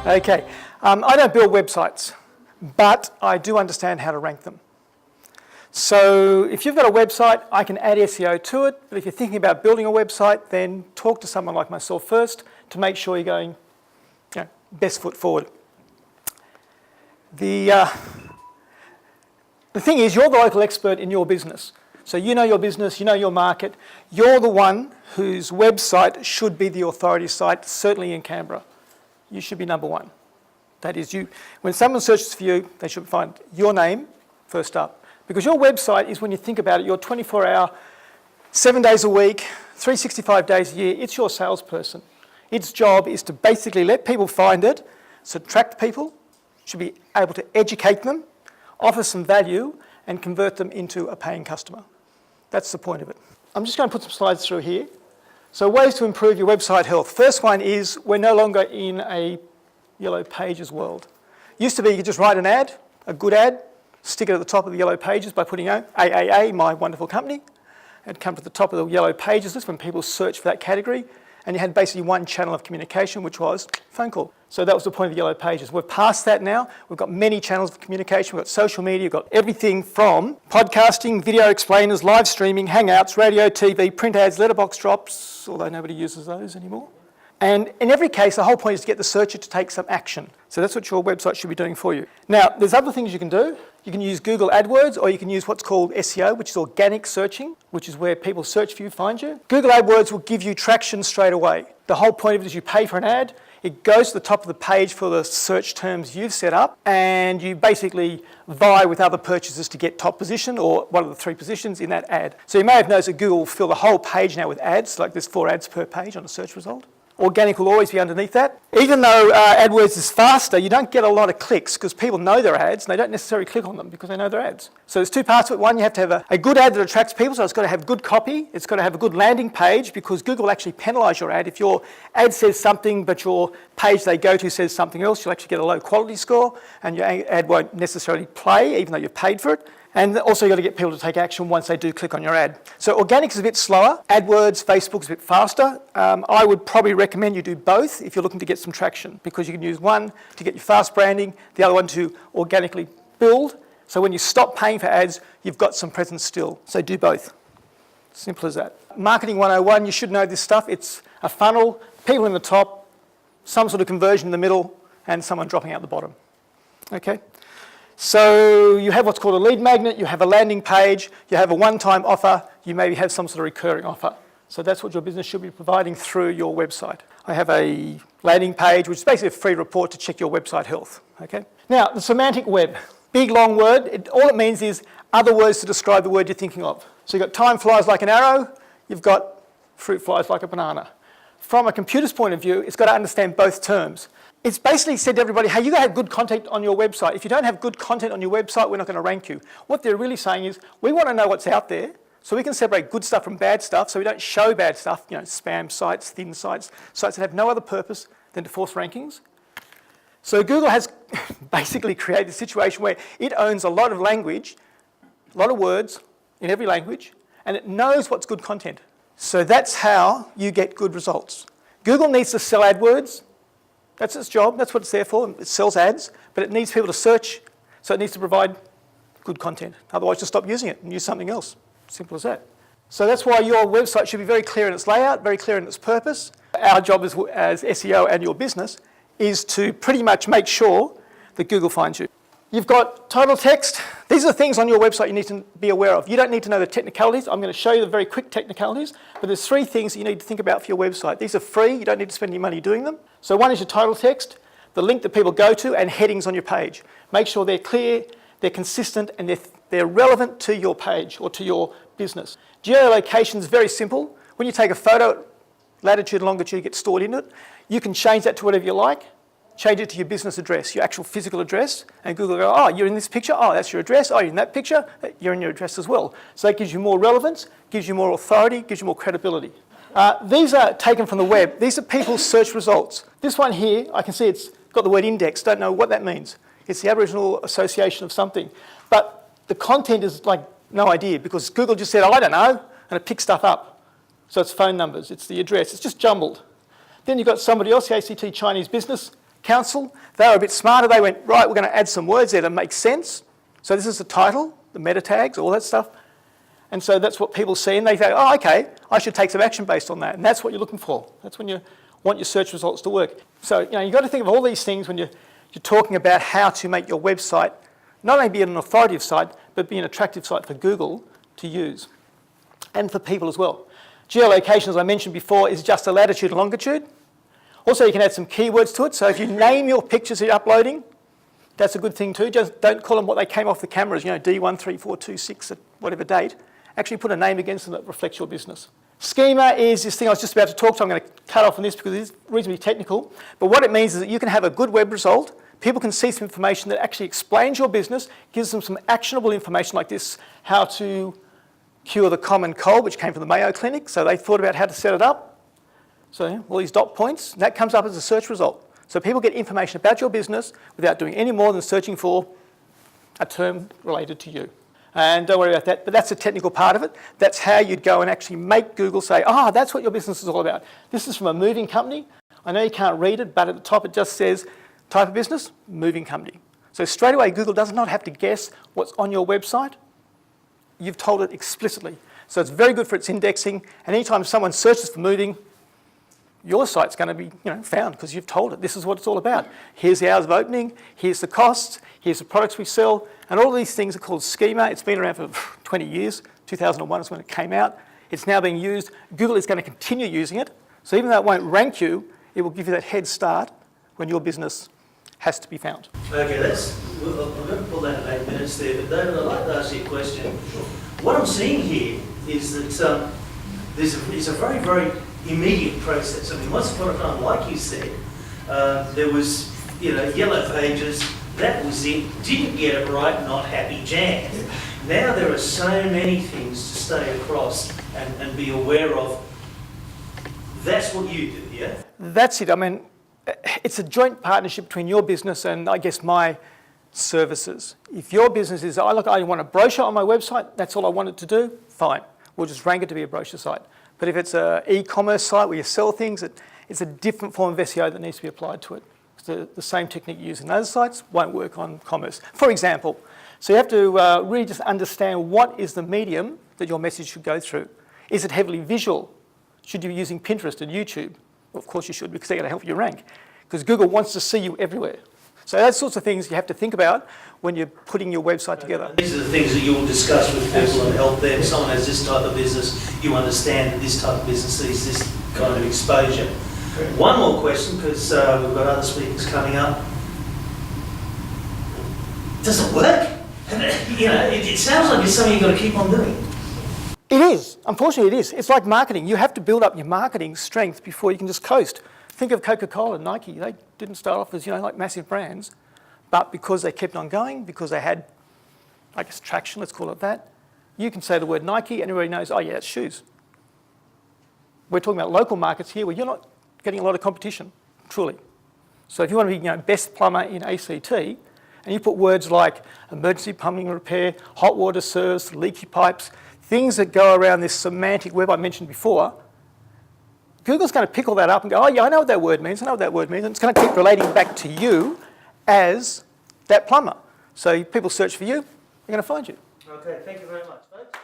Okay, I don't build websites, but I do understand how to rank them. So if you've got a website, I can add SEO to it, but if you're thinking about building a website, then talk to someone like myself first to make sure you're going best foot forward. The thing is, you're the local expert in your business. So you know your business, you know your market. You're the one whose website should be the authority site, certainly in Canberra. You should be number one. That is, when someone searches for you, they should find your name first up. Because your website is, when you think about it, your 24-hour, 7 days a week, 365 days a year, it's your salesperson. Its job is to basically let people find it, so attract people, should be able to educate them, offer some value, and convert them into a paying customer. That's the point of it. I'm just going to put some slides through here. So ways to improve your website health. First one is, we're no longer in a yellow pages world. Used to be you could just write an ad, a good ad, stick it at the top of the yellow pages by putting AAA, my wonderful company. It'd come to the top of the yellow pages list when people search for that category. And you had basically one channel of communication, which was phone call. So that was the point of the yellow pages. We're past that now. We've got many channels of communication. We've got social media. We've got everything from podcasting, video explainers, live streaming, hangouts, radio, TV, print ads, letterbox drops, although nobody uses those anymore. And in every case, the whole point is to get the searcher to take some action. So that's what your website should be doing for you. Now, there's other things you can do. You can use Google AdWords, or you can use what's called SEO, which is organic searching, which is where people search for you, find you. Google AdWords will give you traction straight away. The whole point of it is you pay for an ad, it goes to the top of the page for the search terms you've set up, and you basically vie with other purchasers to get top position or one of the 3 positions in that ad. So you may have noticed that Google will fill the whole page now with ads, like there's 4 ads per page on a search result. Organic will always be underneath that. Even though AdWords is faster, you don't get a lot of clicks because people know their ads and they don't necessarily click on them because they know their ads. So there's 2 parts to it. One, you have to have a good ad that attracts people, so it's got to have good copy. It's got to have a good landing page because Google will actually penalise your ad. If your ad says something but your page they go to says something else, you'll actually get a low quality score and your ad won't necessarily play even though you've paid for it. And also you've got to get people to take action once they do click on your ad. So organic is a bit slower. AdWords, Facebook is a bit faster. I would probably recommend you do both if you're looking to get some traction because you can use one to get your fast branding, the other one to organically build. So when you stop paying for ads, you've got some presence still. So do both. Simple as that. Marketing 101, you should know this stuff. It's a funnel, people in the top, some sort of conversion in the middle, and someone dropping out the bottom. Okay? So you have what's called a lead magnet, you have a landing page, you have a one-time offer, you maybe have some sort of recurring offer. So that's what your business should be providing through your website. I have a landing page, which is basically a free report to check your website health. Okay. Now, the semantic web, big long word, all it means is other words to describe the word you're thinking of. So you've got time flies like an arrow, you've got fruit flies like a banana. From a computer's point of view, it's got to understand both terms. It's basically said to everybody, hey, you've got to have good content on your website. If you don't have good content on your website, we're not going to rank you. What they're really saying is, we want to know what's out there so we can separate good stuff from bad stuff so we don't show bad stuff, spam sites, thin sites, sites that have no other purpose than to force rankings. So Google has basically created a situation where it owns a lot of language, a lot of words in every language, and it knows what's good content. So that's how you get good results. Google needs to sell AdWords. That's its job, that's what it's there for. It sells ads, but it needs people to search, so it needs to provide good content. Otherwise, just stop using it and use something else. Simple as that. So that's why your website should be very clear in its layout, very clear in its purpose. Our job as SEO and your business is to pretty much make sure that Google finds you. You've got title text. These are the things on your website you need to be aware of. You don't need to know the technicalities. I'm going to show you the very quick technicalities, but there's 3 things that you need to think about for your website. These are free. You don't need to spend any money doing them. So one is your title text, the link that people go to, and headings on your page. Make sure they're clear, they're consistent, and they're relevant to your page or to your business. Geolocation is very simple. When you take a photo, latitude and longitude get stored in it. You can change that to whatever you like. Change it to your business address, your actual physical address, and Google will go, oh, you're in this picture, oh, that's your address, oh, you're in that picture, you're in your address as well. So that gives you more relevance, gives you more authority, gives you more credibility. These are taken from the web. These are people's search results. This one here, I can see it's got the word index, don't know what that means. It's the Aboriginal association of something. But the content is like no idea because Google just said, oh, I don't know, and it picks stuff up. So it's phone numbers, it's the address, it's just jumbled. Then you've got somebody else, the ACT Chinese business, Council, they were a bit smarter. They went, right, we're going to add some words there that make sense. So this is the title, the meta tags, all that stuff. And so that's what people see, and they say, oh, okay, I should take some action based on that. And that's what you're looking for. That's when you want your search results to work. So, you've got to think of all these things when you're talking about how to make your website not only be an authoritative site, but be an attractive site for Google to use, and for people as well. Geolocation, as I mentioned before, is just a latitude and longitude. Also, you can add some keywords to it. So if you name your pictures you're uploading, that's a good thing too. Just don't call them what they came off the cameras, D13426 at whatever date. Actually put a name against them that reflects your business. Schema is this thing I was just about to talk to. I'm going to cut off on this because it is reasonably technical. But what it means is that you can have a good web result. People can see some information that actually explains your business, gives them some actionable information like this, how to cure the common cold, which came from the Mayo Clinic. So they thought about how to set it up. So all these dot points, and that comes up as a search result. So people get information about your business without doing any more than searching for a term related to you. And don't worry about that, but that's the technical part of it. That's how you'd go and actually make Google say, that's what your business is all about. This is from a moving company. I know you can't read it, but at the top it just says, type of business, moving company. So straight away, Google does not have to guess what's on your website. You've told it explicitly. So it's very good for its indexing. And anytime someone searches for moving, your site's going to be found because you've told it. This is what it's all about. Here's the hours of opening. Here's the costs. Here's the products we sell. And all these things are called schema. It's been around for 20 years. 2001 is when it came out. It's now being used. Google is going to continue using it. So even though it won't rank you, it will give you that head start when your business has to be found. Okay, I'm going to pull that in 8 minutes there. But David, I'd like to ask you a question. What I'm seeing here is that there's a very, very immediate process. I mean, once upon a time, like you said, there was, yellow pages, that was it, didn't get it right, not happy jam. Now there are so many things to stay across and be aware of. That's what you do, yeah? That's it. I mean, it's a joint partnership between your business and, I guess, my services. If your business is, I want a brochure on my website, that's all I want it to do, fine. We'll just rank it to be a brochure site. But if it's an e-commerce site where you sell things, it's a different form of SEO that needs to be applied to it. The same technique you use in those sites won't work on commerce. For example, so you have to really just understand what is the medium that your message should go through. Is it heavily visual? Should you be using Pinterest and YouTube? Well, of course you should, because they're going to help you rank. Because Google wants to see you everywhere. So those sorts of things you have to think about when you're putting your website together. These are the things that you'll discuss with people and help them. Someone has this type of business, you understand that this type of business sees this kind of exposure. One more question, because we've got other speakers coming up. Does it work? It sounds like it's something you've got to keep on doing. It is. Unfortunately, it is. It's like marketing. You have to build up your marketing strength before you can just coast. Think of Coca-Cola and Nike. They didn't start off as, like massive brands, but because they kept on going, because they had, I guess, traction, let's call it that, you can say the word Nike and everybody knows, oh yeah, it's shoes. We're talking about local markets here where you're not getting a lot of competition, truly. So if you want to be, best plumber in ACT, and you put words like emergency plumbing repair, hot water serves, leaky pipes, things that go around this semantic web I mentioned before, Google's going to pick all that up and go, oh yeah, I know what that word means, and it's going to keep relating back to you as that plumber. So people search for you, they're going to find you. Okay, thank you very much, folks.